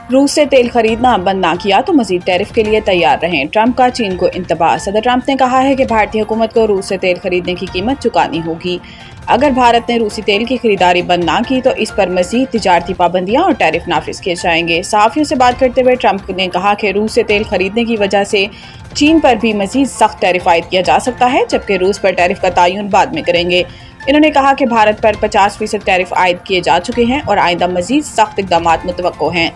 रूस से तेल खरीदना बंद ना किया तो मजीद टैरिफ के लिए तैयार रहें। ट्रंप का चीन को इंतबाह। सदर ट्रंप ने कहा है कि भारतीय हुकूमत को रूस से तेल खरीदने की कीमत चुकानी होगी। अगर भारत ने रूसी तेल की खरीदारी बंद ना की तो इस पर मजीद तिजारती पाबंदियां और टैरिफ नाफिज किए जाएंगे। सहाफियों से बात करते हुए ट्रंप ने कहा कि रूस से तेल खरीदने की वजह से चीन पर भी मजीद सख्त टैरिफ आयद किया जा सकता है, जबकि रूस पर टैरिफ का तयन बाद में करेंगे। इन्होंने कहा कि भारत पर 50% टैरिफ आयद किए जा चुके हैं और आइंदा मजीद सख्त इक़दामात मुतवक्को हैं।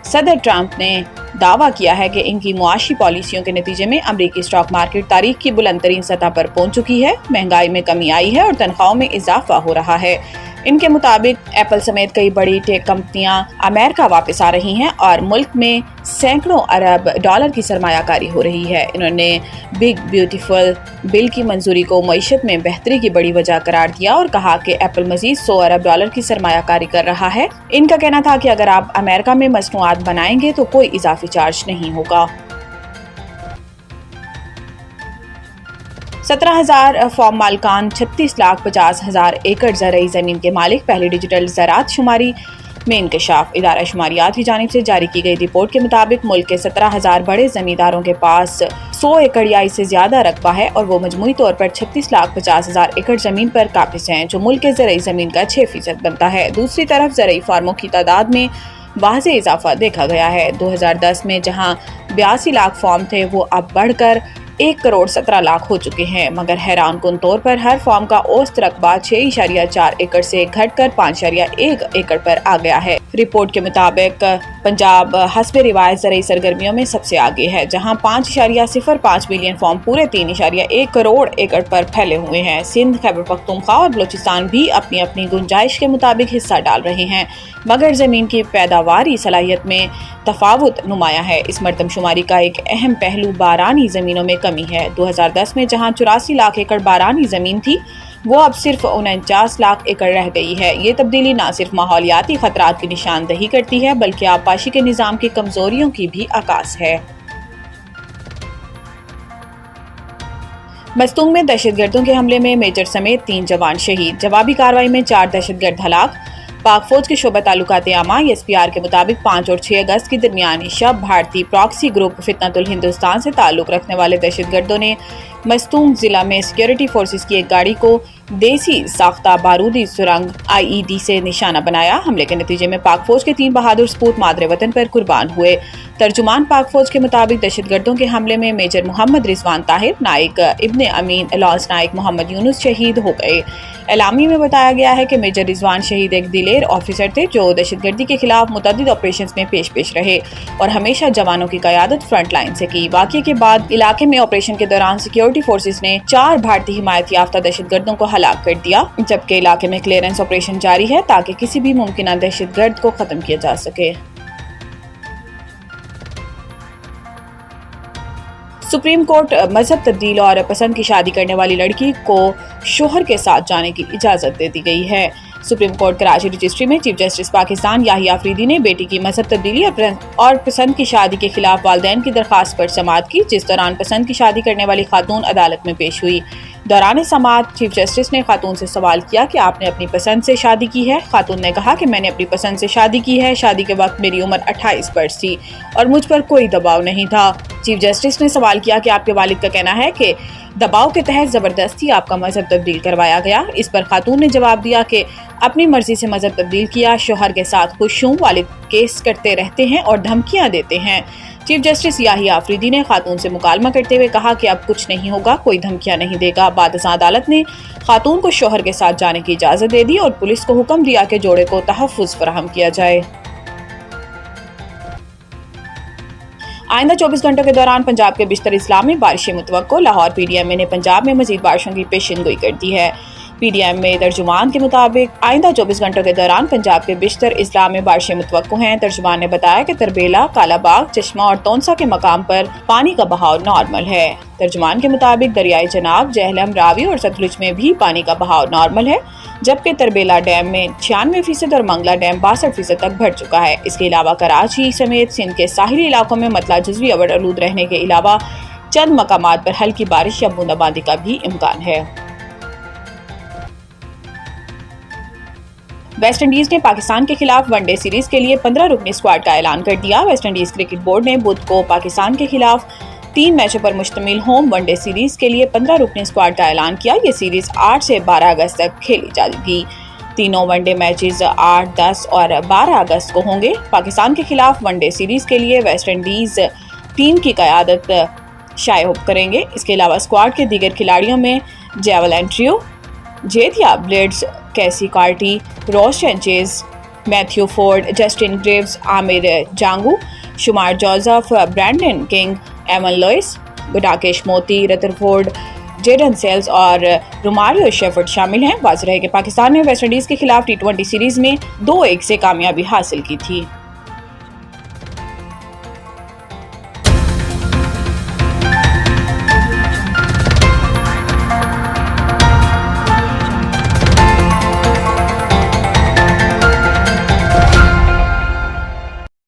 सदर ट्रंप ने दावा किया है कि इनकी मुआशी पॉलिसियों के नतीजे में अमरीकी स्टॉक मार्केट तारीख की बुलंद तरीन सतह पर पहुंच चुकी है, महंगाई में कमी आई है और तनख्वाहों में इजाफा हो रहा है। इनके मुताबिक एप्पल समेत कई बड़ी टेक कंपनियां अमेरिका वापस आ रही हैं और मुल्क में सैकड़ों अरब डॉलर की सरमायाकारी हो रही है। इन्होंने बिग ब्यूटीफुल बिल की मंजूरी को मईशत में बेहतरी की बड़ी वजह करार दिया और कहा कि एप्पल मजीद 100 अरब डॉलर की सरमायाकारी कर रहा है। इनका कहना था कि अगर आप अमेरिका में मसनूआत बनाएंगे तो कोई इजाफी चार्ज नहीं होगा। 17,000 फॉर्म मालकान 36,50,000 एकड़ ज़रई ज़मीन के मालिक पहली डिजिटल ज़राअत शुमारी में इंकशाफ। इदारा शुमारियात की जानिब से जारी की गई रिपोर्ट के मुताबिक मुल्क के 17,000 बड़े ज़मींदारों के पास 100 एकड़ या इससे ज़्यादा रकबा है और वो मजमूई तौर पर 36,50,000 एकड़ ज़मीन पर काबिज हैं, जो मुल्क के ज़रई ज़मीन का 6% बनता है। दूसरी तरफ ज़रई फार्मों की तादाद में वाज़े इजाफा देखा गया है। 2010 में जहाँ 82 लाख फार्म थे वो अब बढ़कर 1 करोड़ 17 लाख हो चुके हैं, मगर हैरान कुन तौर पर हर फार्म का औसत रकबा 6.4 एकड़ से घटकर 5.1 एकड़ पर आ गया है। रिपोर्ट के मुताबिक पंजाब हस्बे रिवायत ज़रई सरगर्मियों में सबसे आगे है, जहां 5.05 मिलियन फार्म पूरे 3.1 करोड़ एकड़ पर फैले हुए हैं। सिंध, खैबर पख्तूनख्वा और बलोचिस्तान भी अपनी अपनी गुंजाइश के मुताबिक हिस्सा डाल रहे हैं, मगर ज़मीन की पैदावारी सलाहियत में तफावत नुमाया है। इस मरदमशुमारी का एक अहम पहलू बारानी ज़मीनों में कमी है। 2010 में जहां 84 लाख एकड़ बारानी ज़मीन थी, वो अब सिर्फ 49 लाख एकड़ रह गई है। ये तब्दीली न सिर्फ माहौलियाती खतरात की निशानदही करती है, बल्कि आबपाशी के निज़ाम की कमजोरियों की भी आकाश है। मस्तूंग में दहशतगर्दों के हमले में मेजर समेत 3 जवान शहीद। जवाबी कार्रवाई में 4 दहशतगर्द हलाक। पाक फौज के शोबा ताल्लुकात आमा SPR के मुताबिक 5 और 6 अगस्त की दरमियानी शब भारतीय प्रॉक्सी ग्रुप फितनतुल हिंदुस्तान से ताल्लुक रखने वाले दहशतगर्दों ने मस्तूंग जिला में सिक्योरिटी फोर्सेस की एक गाड़ी को देसी साख्ता बारूदी सुरंग IED से निशाना बनाया। हमले के नतीजे में पाक फौज के 3 बहादुर सपूत मादरे वतन पर कुर्बान हुए। तर्जुमान पाक फौज के मुताबिक दहशतगर्दों के हमले में मेजर मोहम्मद रिजवान ताहिर, नाइक इब्ने अमीन, लॉन्स नाइक मोहम्मद यूनुस शहीद हो गए। एलामी में बताया गया है कि मेजर रिजवान शहीद एक दिलेर ऑफिसर थे जो दहशतगर्दी के खिलाफ मुतअद्दिद ऑपरेशंस में पेश रहे और हमेशा जवानों की क़यादत फ्रंट लाइन से की। वाक़ये के बाद इलाके में ऑपरेशन के दौरान सिक्योरिटी फोर्सेस ने 4 भारतीय हिमायत याफ्ता दहशतगर्दों को हलाक कर दिया, जबकि इलाके में क्लियरेंस ऑपरेशन जारी है ताकि किसी भी मुमकिन दहशतगर्द को खत्म किया जा सके। सुप्रीम कोर्ट मजहब तब्दील और पसंद की शादी करने वाली लड़की को शोहर के साथ जाने की इजाज़त दे दी गई है। सुप्रीम कोर्ट कराची रजिस्ट्री में चीफ जस्टिस पाकिस्तान याहिया अफरीदी ने बेटी की मजहब तब्दीली और पसंद की शादी के खिलाफ वालिदैन की दरख्वास्त पर समाअत की, जिस दौरान पसंद की शादी करने वाली खातून अदालत में पेश हुई। दौरान समाअत चीफ जस्टिस ने खातून से सवाल किया कि आपने अपनी पसंद से शादी की है। खातून ने कहा कि मैंने अपनी पसंद से शादी की है। शादी के वक्त मेरी उम्र 28 वर्ष थी और मुझ पर कोई दबाव नहीं था। चीफ जस्टिस ने सवाल किया कि आपके वालिद का कहना है कि दबाव के तहत जबरदस्ती आपका मजहब तब्दील करवाया गया। इस पर खातून ने जवाब दिया कि अपनी मर्जी से मजहब तब्दील किया, शोहर के साथ खुश हूँ, वालिद केस करते रहते हैं और धमकियां देते हैं। चीफ जस्टिस याहिया अफरीदी ने खातून से मुकालमा करते हुए कहा कि अब कुछ नहीं होगा, कोई धमकियां नहीं देगा। बादशाह अदालत ने खातून को शोहर के साथ जाने की इजाजत दे दी और पुलिस को हुक्म दिया कि जोड़े को तहफ़्फ़ुज़ फराहम किया जाए। आइंदा 24 घंटों के दौरान पंजाब के बिश्तर इस्लाह में बारिशें मुतवक्को। लाहौर PDMA ने पंजाब में मजीद बारिशों की पेशिनगोई कर दी है। PDMA तर्जुमान के मुताबिक आइंदा 24 घंटों के दौरान पंजाब के बिश्तर इस्लाह में बारिशें मुतवक्को हैं। तर्जुमान ने बताया कि तरबेला, कालाबाग, चश्मा और तौंसा के मकाम पर पानी का बहाव नॉर्मल है। तर्जुमान के मुताबिक दरियाई चनाब, जहलम, रावी और सतलुज में भी पानी का बहाव नॉर्मल है, जबकि तरबेला डैम में 96% और मंगला डैम 62% तक भर चुका है। इसके अलावा कराची समेत सिंध के साहिली इलाकों में मतला जुज़वी अवड रहने के अलावा चंद मकामात पर हल्की बारिश या बूंदाबांदी का भी इम्कान है। ویسٹ انڈیز نے پاکستان کے خلاف ون ڈے سیریز کے لیے 15 رکنی اسکواڈ کا اعلان کر دیا۔ ویسٹ انڈیز کرکٹ بورڈ نے بدھ کو پاکستان کے خلاف 3 میچوں پر مشتمل ہوم ون ڈے سیریز کے لیے 15 رکنی اسکواڈ کا اعلان کیا۔ یہ سیریز 8 سے 12 اگست تک کھیلی جائے گی۔ تینوں ون ڈے میچز 8، 10 اور 12 اگست کو ہوں گے۔ پاکستان کے خلاف ون ڈے سیریز کے لیے ویسٹ انڈیز ٹیم کی قیادت شائب کریں گے۔ اس کے علاوہ اسکواڈ کے دیگر کھلاڑیوں میں jewel Andrew, جیتیا blades, Keacy Carty, Ross Sanchez, Matthew Forde, Justin Greaves, Amir Jangoo, Shamar Joseph, Brandon King, Evin Lewis, Gudakesh Motie, Rutherford, Jayden Seales اور روماریو شیفرڈ شامل ہیں۔ واضح ہے کہ پاکستان نے ویسٹ انڈیز کے خلاف T20 سیریز میں 2-1 سے کامیابی حاصل کی تھی۔